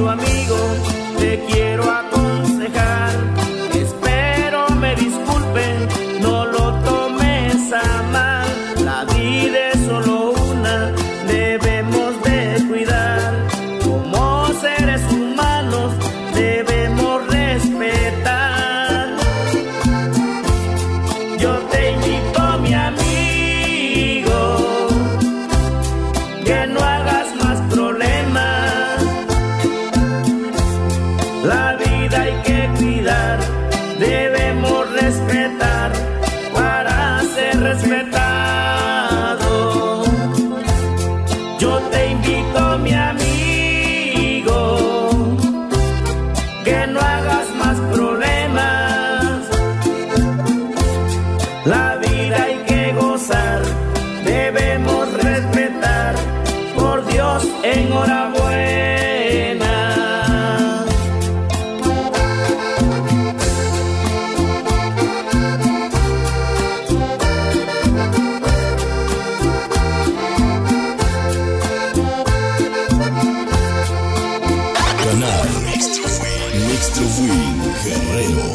Amigo, te quiero aconsejar, espero me disculpen, no lo tomes a mal. La vida es solo una, debemos de cuidar. Como seres humanos debemos respetar. Yo te invito, mi amigo, que no hagas más problemas. La vida hay que cuidar, debemos respetar para ser respetado. Yo te invito, mi amigo, que no hagas más problemas. La vida hay que gozar, debemos respetar. Por Dios, enhorabuena. Canal Mixtro Win Guerrero.